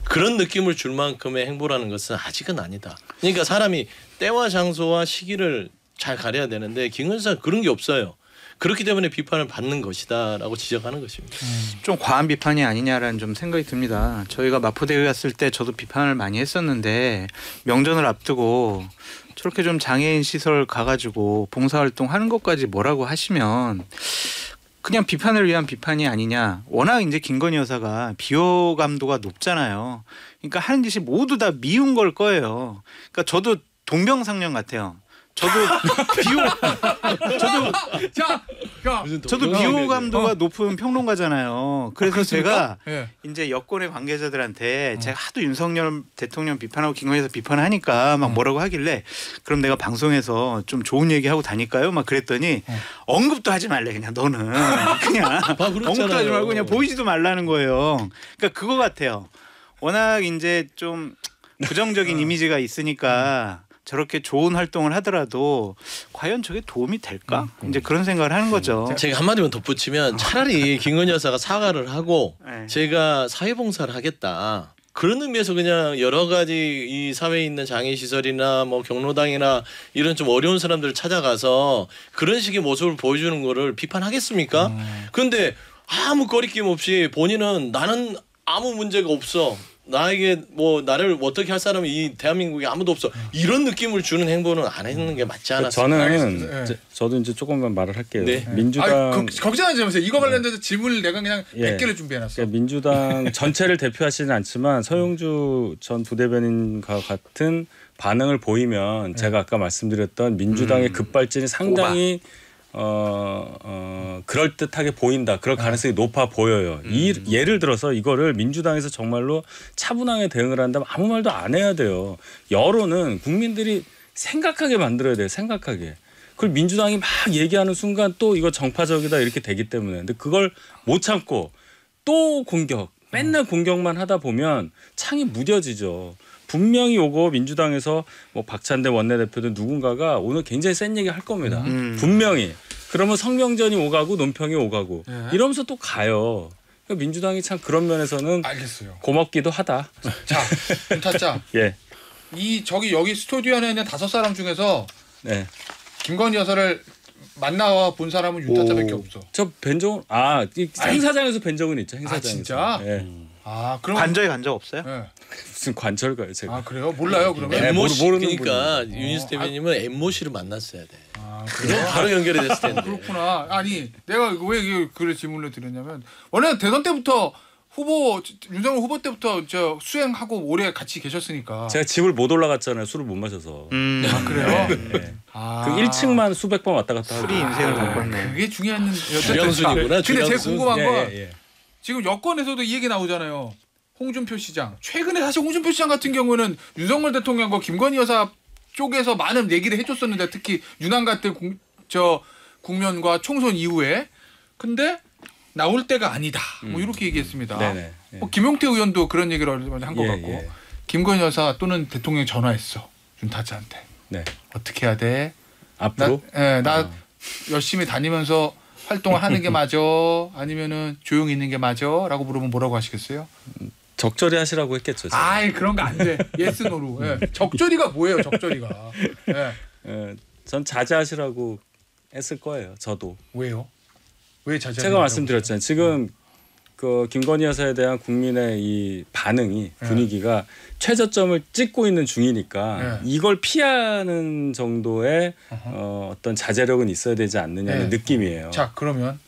그런 느낌을 줄 만큼의 행보라는 것은 아직은 아니다. 그러니까 사람이 때와 장소와 시기를 잘 가려야 되는데 김건희 여사는 그런 게 없어요. 그렇기 때문에 비판을 받는 것이다라고 지적하는 것입니다.
좀 과한 비판이 아니냐라는 좀 생각이 듭니다. 저희가 마포대교 갔을 때 저도 비판을 많이 했었는데 명절을 앞두고 저렇게 좀 장애인 시설 가가지고 봉사활동 하는 것까지 뭐라고 하시면 그냥 비판을 위한 비판이 아니냐. 워낙 이제 김건희 여사가 비호감도가 높잖아요. 그러니까 하는 짓이 모두 다 미운 걸 거예요. 그러니까 저도 동병상련 같아요. 저도 비호감도가 높은 평론가잖아요. 그래서 제가 이제 여권의 관계자들한테 제가 하도 윤석열 대통령 비판하고 김건희 여사 비판하니까 막 뭐라고 하길래 그럼 내가 방송에서 좀 좋은 얘기하고 다닐까요? 막 그랬더니 언급도 하지 말래 그냥 너는 그냥 언급도 하지 말고 그냥 보이지도 말라는 거예요. 그러니까 그거 같아요. 워낙 이제 좀 부정적인 이미지가 있으니까 저렇게 좋은 활동을 하더라도 과연 저게 도움이 될까? 이제 그런 생각을 하는 거죠.
제가 한마디만 덧붙이면 차라리 김건희 여사가 사과를 하고 제가 사회봉사를 하겠다. 그런 의미에서 그냥 여러 가지 이 사회에 있는 장애시설이나 뭐 경로당이나 이런 좀 어려운 사람들을 찾아가서 그런 식의 모습을 보여주는 거를 비판하겠습니까? 그런데 아무 거리낌 없이 본인은 나는 아무 문제가 없어. 나에게 뭐 나를 어떻게 할 사람이 이 대한민국에 아무도 없어 이런 느낌을 주는 행보는 안 하는 게 맞지 않았을까?
저도 이제 조금만 말을 할게요.
네.
민주당
걱정하지 마세요. 이거 관련돼서 질문을 내가 그냥 100개를 준비해놨어.
그러니까 민주당 전체를 대표하시는 않지만 서영주 전 부대변인과 같은 반응을 보이면 제가 아까 말씀드렸던 민주당의 급발진이 상당히 그럴듯하게 보인다. 그럴 가능성이 높아 보여요. 예를 들어서 이거를 민주당에서 정말로 차분하게 대응을 한다면 아무 말도 안 해야 돼요. 여론은 국민들이 생각하게 만들어야 돼요. 생각하게. 그걸 민주당이 막 얘기하는 순간 또 이거 정파적이다 이렇게 되기 때문에 근데 그걸 못 참고 또 공격 맨날 공격만 하다 보면 창이 무뎌지죠. 분명히 요거 민주당에서 뭐 박찬대 원내대표든 누군가가 오늘 굉장히 센 얘기 할 겁니다. 분명히. 그러면 성명전이 오가고 논평이 오가고 이러면서 또 가요. 그러니까 민주당이 참 그런 면에서는
알겠어요.
고맙기도 하다.
자, 윤타짜.
예.
여기 스튜디오 안에 있는 5사람 중에서
네.
김건희 여사를 만나와 본 사람은 윤타짜밖에 없어.
저 뵌 적은 행사장에서 뵌 적은 있죠. 행사장에서.
진짜?
예.
그럼
관저에 간 적 없어요?
네.
무슨 관철가요, 제가.
그래요? 몰라요, 그러면.
엠모 씨
모르는
그러니까 윤희수 대변님은 엠모 씨를 만났어야 돼.
그래요?
바로 연결이 됐을 텐데.
그렇구나. 아니, 내가 왜 그런 질문을 드렸냐면 원래 대선 때부터 윤석열 후보 때부터 저 수행하고 오래 같이 계셨으니까.
제가 집을 못 올라갔잖아요. 술을 못 마셔서.
그래요?
네. 그 1층만 수백 번 왔다 갔다 하고.
술이 인생을 바꿨네.
그게 중요한
주량순이구나.
근데 제가 궁금한 건
예.
지금 여권에서도 이 얘기 나오잖아요. 홍준표 시장. 최근에 사실 홍준표 시장 같은 경우는 윤석열 대통령과 김건희 여사 쪽에서 많은 얘기를 해줬었는데 특히 윤한 같은 국면과 총선 이후에 근데 나올 때가 아니다. 뭐 이렇게 얘기했습니다.
네네.
김용태 의원도 그런 얘기를 한 것 같고
예.
김건희 여사 또는 대통령이 전화했어. 윤타짜한테.
네.
어떻게 해야 돼?
앞으로?
나 열심히 다니면서 활동을 하는 게 맞아? 아니면은 조용히 있는 게 맞아? 라고 물으면 뭐라고 하시겠어요?
적절히 하시라고 했겠죠. 제가.
아이 그런 거 안 돼. 예스 노루. 예. 적절히가 뭐예요? 적절히가. 예.
전 자제하시라고 했을 거예요. 저도.
왜요? 왜 자제?
제가 말씀드렸잖아요. 지금 그 김건희 여사에 대한 국민의 이 반응이 분위기가 최저점을 찍고 있는 중이니까 이걸 피하는 정도의 어떤 자제력은 있어야 되지 않느냐는 느낌이에요.
자 그러면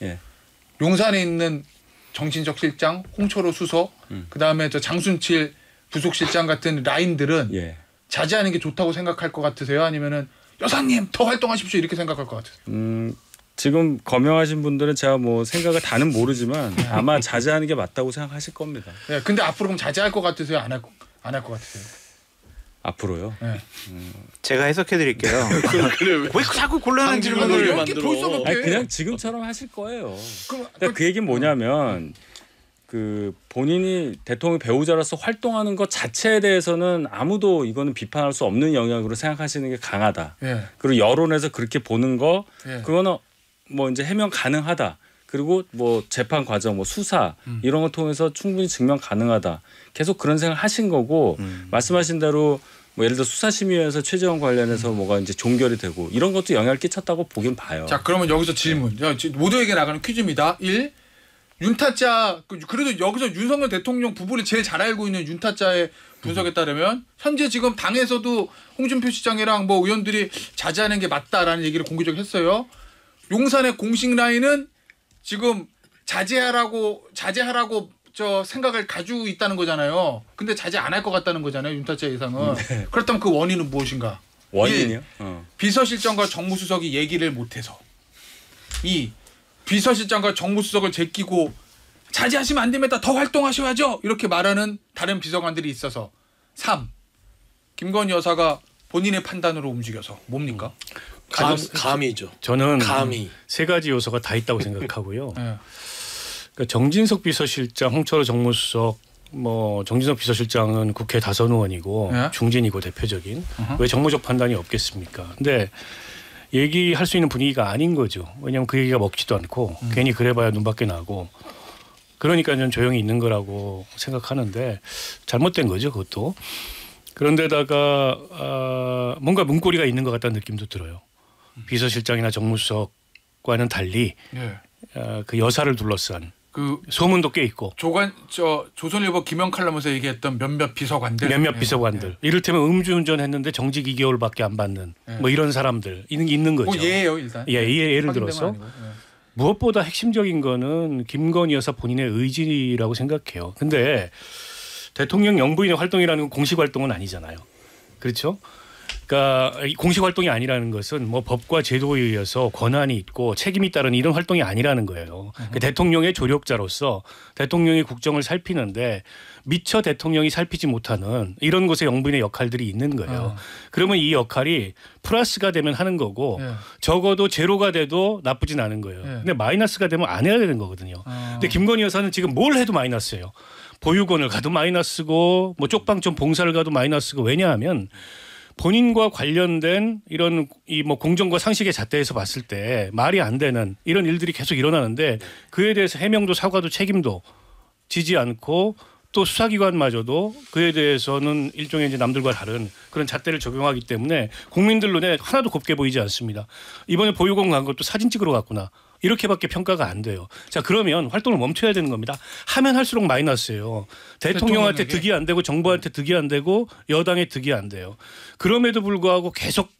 용산에 있는 정신적 실장, 홍철호 수석, 그다음에 저 장순칠 부속실장 같은 라인들은 자제하는 게 좋다고 생각할 것 같으세요? 아니면은 여사님 더 활동하십시오 이렇게 생각할 것 같으세요?
지금 거명하신 분들은 제가 뭐 생각을 다는 모르지만 아마 자제하는 게 맞다고 생각하실 겁니다.
네, 근데 앞으로 그럼 자제할 것 같으세요? 안 할 것 같으세요?
앞으로요?
네.
제가 해석해 드릴게요. 왜 자꾸 곤란한 질문을
만들어?
아니, 그냥 지금처럼 하실 거예요. 그러니까 그 얘기는 뭐냐면 그 본인이 대통령 배우자로서 활동하는 것 자체에 대해서는 아무도 이거는 비판할 수 없는 영역으로 생각하시는 게 강하다. 그리고 여론에서 그렇게 보는 거 그거는 뭐 이제 해명 가능하다. 그리고 뭐 재판 과정, 뭐 수사 이런 걸 통해서 충분히 증명 가능하다. 계속 그런 생각 하신 거고 말씀하신 대로 뭐 예를 들어 수사심의위에서 최재형 관련해서 뭐가 이제 종결이 되고 이런 것도 영향을 끼쳤다고 보긴 봐요.
자 그러면 여기서 질문. 모두에게 나가는 퀴즈입니다. 1. 윤타짜 그래도 여기서 윤석열 대통령 부부를 제일 잘 알고 있는 윤타짜의 분석에 따르면 현재 지금 당에서도 홍준표 시장이랑 뭐 의원들이 자제하는 게 맞다라는 얘기를 공개적으로 했어요. 용산의 공식 라인은 지금 자제하라고 저 생각을 가지고 있다는 거잖아요. 근데 자제 안 할 것 같다는 거잖아요. 윤타짜 예상은. 그렇다면 그 원인은 무엇인가?
원인이요?
1. 비서실장과 정무수석이 얘기를 못해서. 2. 비서실장과 정무수석을 제끼고 자제하시면 안 됩니다. 더 활동하셔야죠. 이렇게 말하는 다른 비서관들이 있어서. 3. 김건희 여사가 본인의 판단으로 움직여서. 뭡니까?
감이죠.
저는
감이.
세 가지 요소가 다 있다고 생각하고요. 그러니까 정진석 비서실장, 홍철호 정무수석, 뭐 정진석 비서실장은 국회 다선 의원이고 중진이고 대표적인 왜 정무적 판단이 없겠습니까? 근데 얘기할 수 있는 분위기가 아닌 거죠. 왜냐하면 그 얘기가 먹지도 않고 괜히 그래봐야 눈밖에 나고 그러니까 저는 조용히 있는 거라고 생각하는데 잘못된 거죠, 그것도. 그런데다가 뭔가 문고리가 있는 것 같다는 느낌도 들어요. 비서실장이나 정무수석과는 달리 그 여사를 둘러싼
그
소문도 꽤 있고.
조선일보 김영칼럼에서 얘기했던 몇몇 비서관들. 이를테면 음주운전했는데 정직 2개월밖에 안 받는 뭐 이런 사람들 있는 거죠. 예예요 일단.
예를 들어서 무엇보다 핵심적인 거는 김건희 여사 본인의 의지라고 생각해요. 근데 대통령 영부인의 활동이라는 건 공식 활동은 아니잖아요. 그렇죠? 그러니까 공식 활동이 아니라는 것은 뭐 법과 제도에 의해서 권한이 있고 책임이 따른 이런 활동이 아니라는 거예요. 그 대통령의 조력자로서 대통령이 국정을 살피는데 미처 대통령이 살피지 못하는 이런 곳에 영부인의 역할들이 있는 거예요. 그러면 이 역할이 플러스가 되면 하는 거고 적어도 제로가 돼도 나쁘진 않은 거예요. 근데 마이너스가 되면 안 해야 되는 거거든요. 근데 김건희 여사는 지금 뭘 해도 마이너스예요. 보육원을 가도 마이너스고 뭐 쪽방촌 봉사를 가도 마이너스고 왜냐하면 본인과 관련된 이런 이 뭐 공정과 상식의 잣대에서 봤을 때 말이 안 되는 이런 일들이 계속 일어나는데 그에 대해서 해명도 사과도 책임도 지지 않고 또 수사기관마저도 그에 대해서는 일종의 이제 남들과 다른 그런 잣대를 적용하기 때문에 국민들 눈에 하나도 곱게 보이지 않습니다. 이번에 보육원 간 것도 사진 찍으러 갔구나. 이렇게밖에 평가가 안 돼요. 자 그러면 활동을 멈춰야 되는 겁니다. 하면 할수록 마이너스예요. 대통령한테 득이 안 되고 정부한테 득이 안 되고 여당에 득이 안 돼요. 그럼에도 불구하고 계속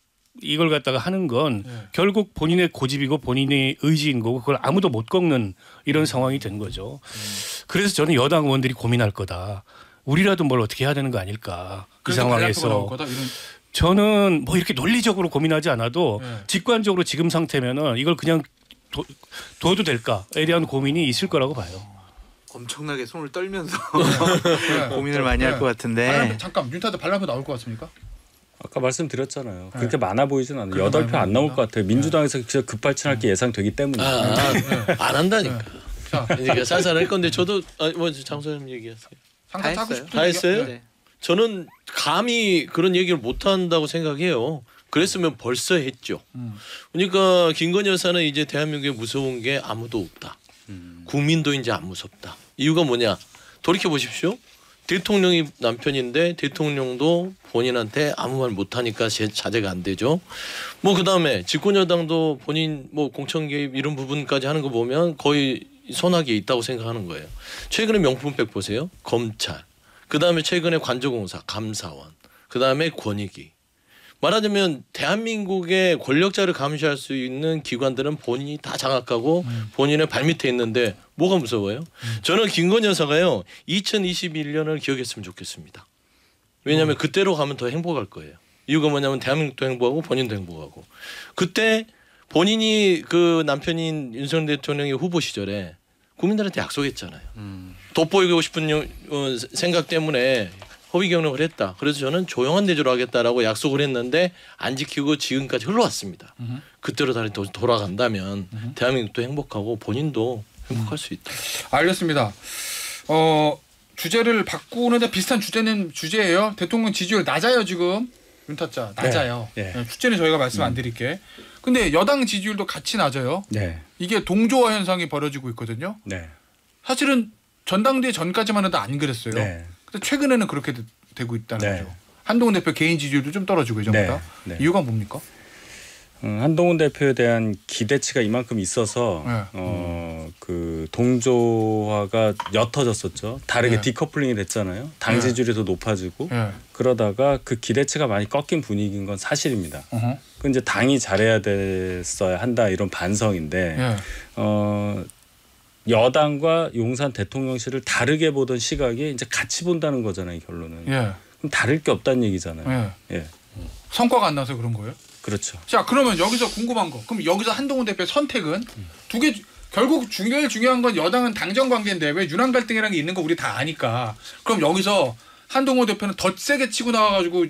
이걸 갖다가 하는 건 결국 본인의 고집이고 본인의 의지인 거고 그걸 아무도 못 꺾는 이런 상황이 된 거죠. 그래서 저는 여당 의원들이 고민할 거다. 우리라도 뭘 어떻게 해야 되는 거 아닐까. 그 상황에서. 저는 뭐 이렇게 논리적으로 고민하지 않아도 직관적으로 지금 상태면은 이걸 그냥 둬도 될까에 대한 고민이 있을 거라고 봐요.
엄청나게 손을 떨면서 고민을 많이 할 것 같은데.
잠깐 윤타도 반란표 나올 것 같습니까?
아까 말씀드렸잖아요. 그렇게 많아 보이진 않아요. 8표 안 나올 것 같아요. 민주당에서 진짜 급발진할 게 예상되기 때문에.
안 한다니까. 이제 쌀쌀할 건데 저도 뭐 장소님 얘기하세요.
다 했어요?
네. 저는 감히 그런 얘기를 못 한다고 생각해요. 그랬으면 벌써 했죠. 그러니까 김건희 여사는 이제 대한민국에 무서운 게 아무도 없다. 국민도 이제 안 무섭다. 이유가 뭐냐? 돌이켜 보십시오. 대통령이 남편인데 대통령도 본인한테 아무 말 못하니까 자제가 안 되죠. 뭐 그다음에 집권 여당도 본인 뭐 공천 개입 이런 부분까지 하는 거 보면 거의 손아귀에 있다고 생각하는 거예요. 최근에 명품백 보세요. 검찰. 그다음에 최근에 관저공사, 감사원. 그다음에 권익위. 말하자면 대한민국의 권력자를 감시할 수 있는 기관들은 본인이 다 장악하고 본인의 발밑에 있는데 뭐가 무서워요? 저는 김건희 여사가요 2021년을 기억했으면 좋겠습니다. 왜냐하면 그때로 가면 더 행복할 거예요. 이유가 뭐냐면 대한민국도 행복하고 본인도 행복하고 그때 본인이 그 남편인 윤석열 대통령의 후보 시절에 국민들한테 약속했잖아요. 돋보이고 싶은 생각 때문에 허위 경력을 했다. 그래서 저는 조용한 대조로 하겠다라고 약속을 했는데 안 지키고 지금까지 흘러왔습니다. 그때로 다시 돌아간다면 대한민국도 행복하고 본인도 행복할 수 있다.
알겠습니다. 주제를 바꾸는데 비슷한 주제예요. 대통령 지지율 낮아요 지금. 윤타짜 낮아요.
네.
네. 주제는 저희가 말씀 안 드릴게. 근데 여당 지지율도 같이 낮아요.
네.
이게 동조화 현상이 벌어지고 있거든요.
네.
사실은 전당대회 전까지만 해도 안 그랬어요.
네.
근데 최근에는 그렇게 되고 있다는
네.
거죠. 한동훈 대표 개인 지지율도 좀 떨어지고 이전보다.
네.
이유가 뭡니까?
한동훈 대표에 대한 기대치가 이만큼 있어서 그 동조화가 옅어졌었죠. 다르게 디커플링이 됐잖아요. 당 지지율이 더 높아지고 그러다가 그 기대치가 많이 꺾인 분위기인 건 사실입니다. 그 이제 당이 잘해야 됐어야 한다 이런 반성인데 여당과 용산 대통령실을 다르게 보던 시각이 이제 같이 본다는 거잖아요. 결론은. 그럼 다를 게 없다는 얘기잖아요.
성과가 안 나서 그런 거예요?
그렇죠.
자 그러면 여기서 궁금한 거. 그럼 여기서 한동훈 대표의 선택은 두 개. 결국 제일 중요한 건 여당은 당정 관계인데 왜 윤한 갈등이라는 게 있는 거 우리 다 아니까. 그럼 여기서 한동훈 대표는 더 세게 치고 나와가지고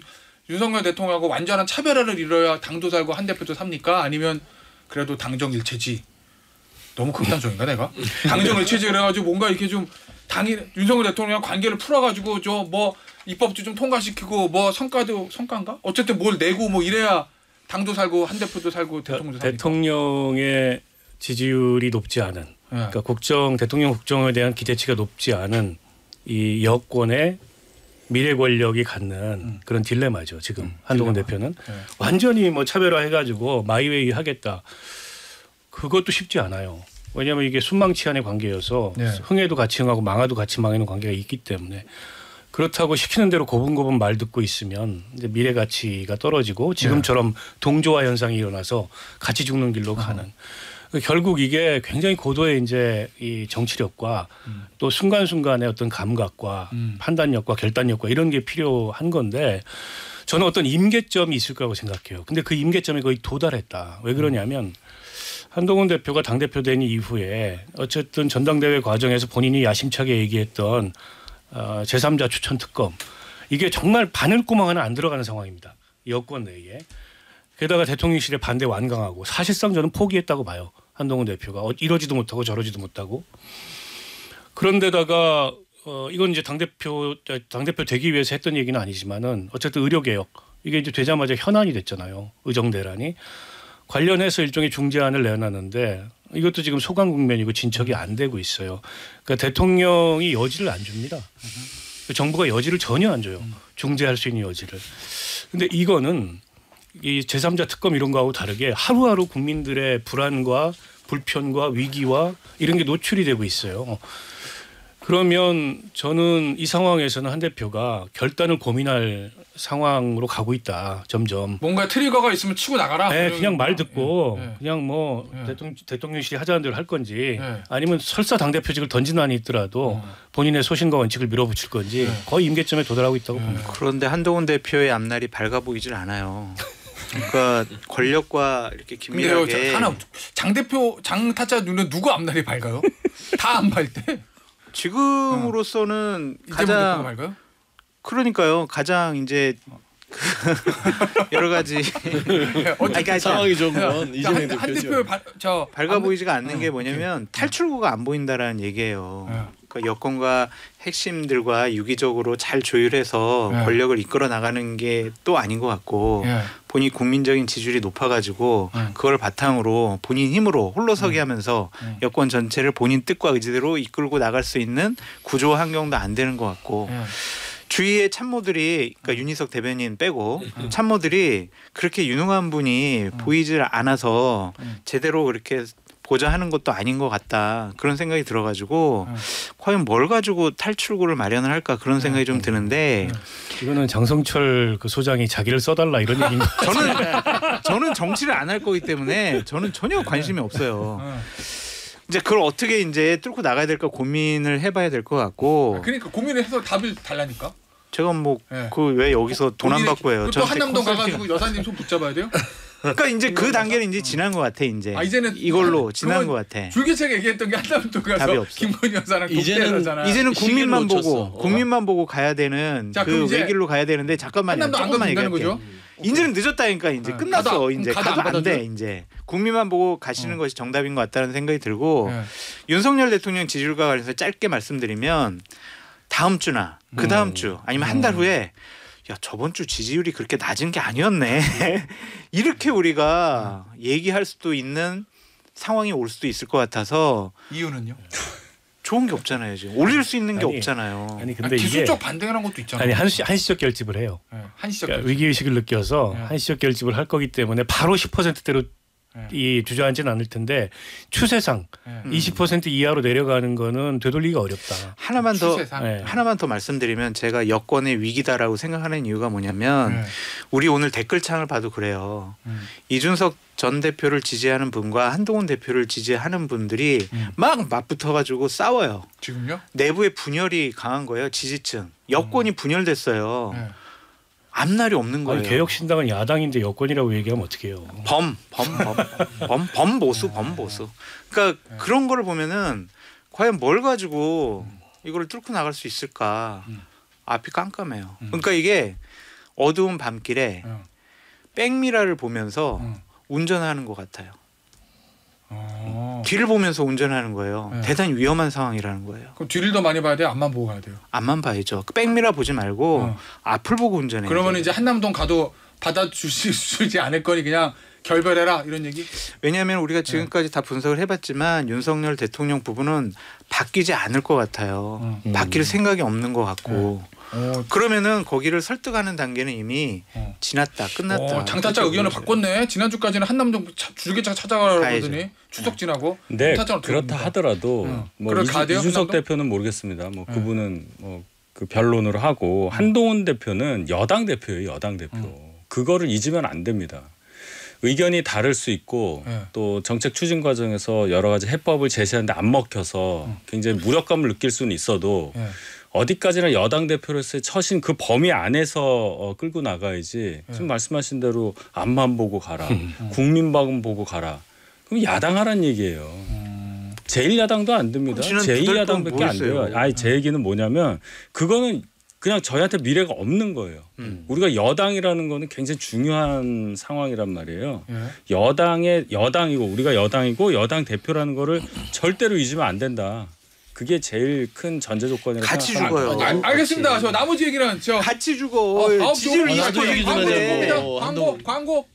윤석열 대통령하고 완전한 차별화를 이뤄야 당도 살고 한 대표도 삽니까? 아니면 그래도 당정 일체지. 너무 극단적인가 내가? 당정 일체지 그래가지고 뭔가 이렇게 좀 당이 윤석열 대통령이랑 관계를 풀어가지고 저 뭐 입법도 좀 통과시키고 뭐 성과인가? 어쨌든 뭘 내고 뭐 이래야 당도 살고 한 대표도 살고 대통령도 살고.
대통령의 지지율이 높지 않은 그러니까 대통령 국정에 대한 기대치가 높지 않은 이 여권의 미래 권력이 갖는 그런 딜레마죠. 지금 한동훈 대표는 완전히 뭐 차별화해가지고 마이웨이 하겠다. 그것도 쉽지 않아요. 왜냐하면 이게 순망치한의 관계여서 흥해도 같이 흥하고 망해도 같이 망하는 관계가 있기 때문에 그렇다고 시키는 대로 고분고분 말 듣고 있으면 이제 미래 가치가 떨어지고 지금처럼 동조화 현상이 일어나서 같이 죽는 길로 가는. 결국 이게 굉장히 고도의 이제 이 정치력과 또 순간순간의 어떤 감각과 판단력과 결단력과 이런 게 필요한 건데 저는 어떤 임계점이 있을 거라고 생각해요. 근데 그 임계점에 거의 도달했다. 왜 그러냐면 한동훈 대표가 당대표 된 이후에 어쨌든 전당대회 과정에서 본인이 야심차게 얘기했던 제3자 추천 특검 이게 정말 바늘구멍 하나 안 들어가는 상황입니다. 여권 내에. 게다가 대통령실의 반대 완강하고 사실상 저는 포기했다고 봐요. 한동훈 대표가 이러지도 못하고 저러지도 못하고. 그런데다가 이건 이제 당대표 되기 위해서 했던 얘기는 아니지만은 어쨌든 의료개혁 이게 이제 되자마자 현안이 됐잖아요. 의정대란이. 관련해서 일종의 중재안을 내놨는데 이것도 지금 소강 국면이고 진척이 안 되고 있어요. 그러니까 대통령이 여지를 안 줍니다. 정부가 여지를 전혀 안 줘요. 중재할 수 있는 여지를. 근데 이거는 이 제3자 특검 이런 거하고 다르게 하루하루 국민들의 불안과 불편과 위기와 이런 게 노출이 되고 있어요. 그러면 저는 이 상황에서는 한 대표가 결단을 고민할 상황으로 가고 있다. 점점.
뭔가 트리거가 있으면 치고 나가라.
네, 그냥 말 듣고 그냥 뭐 대통령실이 하자는 대로 할 건지 아니면 설사 당대표직을 던지는 한이 있더라도 본인의 소신과 원칙을 밀어붙일 건지 거의 임계점에 도달하고 있다고 봅니다.
그런데 한동훈 대표의 앞날이 밝아 보이질 않아요. 그러니까 권력과 이렇게 긴밀하게.
하나 장 대표 장 타짜 눈에 누구 앞날이 밝아요? 다 안 밝대.
지금으로서는 가장
밝아요?
그러니까요. 가장 이제 여러 가지
상황이 좋은 건 이재명
한
대표죠.
대표
밝아 보이지가 않는 게 뭐냐면 탈출구가 안 보인다라는 얘기예요. 그러니까 여권과 핵심들과 유기적으로 잘 조율해서 권력을 이끌어 나가는 게 또 아닌 것 같고 본인 국민적인 지지율이 높아가지고 그걸 바탕으로 본인 힘으로 홀로서기 하면서 여권 전체를 본인 뜻과 의지대로 이끌고 나갈 수 있는 구조 환경도 안 되는 것 같고 주위의 참모들이 그러니까 윤희석 대변인 빼고 참모들이 그렇게 유능한 분이 보이질 않아서 제대로 그렇게 보좌하는 것도 아닌 것 같다 그런 생각이 들어가지고 과연 뭘 가지고 탈출구를 마련을 할까 그런 생각이 좀 드는데
이거는 장성철 그 소장이 자기를 써달라 이런 얘기인가?
저는 정치를 안 할 거기 때문에 저는 전혀 관심이 없어요. 이제 그걸 어떻게 이제 뚫고 나가야 될까 고민을 해봐야 될 것 같고.
그러니까 고민을 해서 답을 달라니까.
제가 뭐 그 왜 여기서 돈 안 받고 해요?
또 한남동 가가지고 여사님 손 붙잡아야 돼요?
그러니까 이제 그 단계는 이제 지난 것 같아 이제.
이제는
이걸로 지난 것 같아.
줄기차게 얘기했던 게 한남동 가서 김건희 여사랑
이제는 국민만 보고 가야 되는 그 외길로 가야 되는데 잠깐만요. 조금만 얘기할게요. 이제는 늦었다니까 이제 끝났어. 이제 가도 안 돼. 이제 국민만 보고 가시는 것이 정답인 것 같다는 생각이 들고 윤석열 대통령 지지율과 관련해서 짧게 말씀드리면 다음 주나 그 다음 주 아니면 한 달 후에 야 저번 주 지지율이 그렇게 낮은 게 아니었네. 이렇게 우리가 얘기할 수도 있는 상황이 올 수도 있을 것 같아서.
이유는요?
좋은 게 없잖아요. 지금 올릴 수 있는 게 없잖아요.
아니 근데
기술적 반대하는 것도 있잖아요.
아니 한시적 결집을 해요.
한시적
그러니까 위기 의식을 느껴서 한시적 결집을 할 거기 때문에 바로 10%대로 이 주저앉지는 않을 텐데 추세상 20% 이하로 내려가는 거는 되돌리기가 어렵다.
하나만 더 말씀드리면 제가 여권의 위기다라고 생각하는 이유가 뭐냐면 우리 오늘 댓글창을 봐도 그래요. 이준석 전 대표를 지지하는 분과 한동훈 대표를 지지하는 분들이 막 맞붙어가지고 싸워요.
지금요?
내부의 분열이 강한 거예요. 지지층. 여권이 분열됐어요. 앞날이 없는 거예요.
아니, 개혁신당은 야당인데 여권이라고 얘기하면 어떡해요.
범보수. 그러니까 그런 거를 보면은 과연 뭘 가지고 이걸 뚫고 나갈 수 있을까. 앞이 깜깜해요. 그러니까 이게 어두운 밤길에 백미러를 보면서 운전하는 것 같아요. 뒤를 보면서 운전하는 거예요. 대단히 위험한 상황이라는 거예요.
그럼 뒤를 더 많이 봐야 돼요? 앞만 보고 가야 돼요?
앞만 봐야죠. 백미러 보지 말고 앞을 보고 운전해요.
그러면 이제 한남동 가도 받아주지 않을 거니 그냥 결별해라 이런 얘기?
왜냐하면 우리가 지금까지 다 분석을 해봤지만 윤석열 대통령 부분은 바뀌지 않을 것 같아요. 바뀔 생각이 없는 것 같고 그러면은 거기를 설득하는 단계는 이미 지났다 끝났다.
장타짜 의견을 바꿨네. 지난주까지는 한남동 줄기차 찾아가라고 하더니 추석 지나고.
네 그렇다 하더라도 뭐 이준석 대표는 모르겠습니다. 뭐 그분은 뭐 그 변론으로 하고 한동훈 대표는 여당 대표예요. 여당 대표. 그거를 잊으면 안 됩니다. 의견이 다를 수 있고 또 정책 추진 과정에서 여러 가지 해법을 제시하는데 안 먹혀서 굉장히 무력감을 느낄 수는 있어도 어디까지나 여당 대표로서의 처신 그 범위 안에서 끌고 나가야지. 지금 말씀하신 대로 앞만 보고 가라. 국민방은 보고 가라. 그럼 야당하란 얘기예요. 제1야당도 안 됩니다. 제2야당밖에 안 돼요. 아니 제 얘기는 뭐냐면 그거는 그냥 저희한테 미래가 없는 거예요. 우리가 여당이라는 거는 굉장히 중요한 상황이란 말이에요. 여당이고 우리가 여당이고 여당 대표라는 거를 절대로 잊으면 안 된다. 그게 제일 큰 전제 조건이라고
같이
생각합니다.
죽어요.
알겠습니다. 저 나머지 얘기는
같이 죽어.
지지율
나도 얘기 좀 해야 돼.
광고.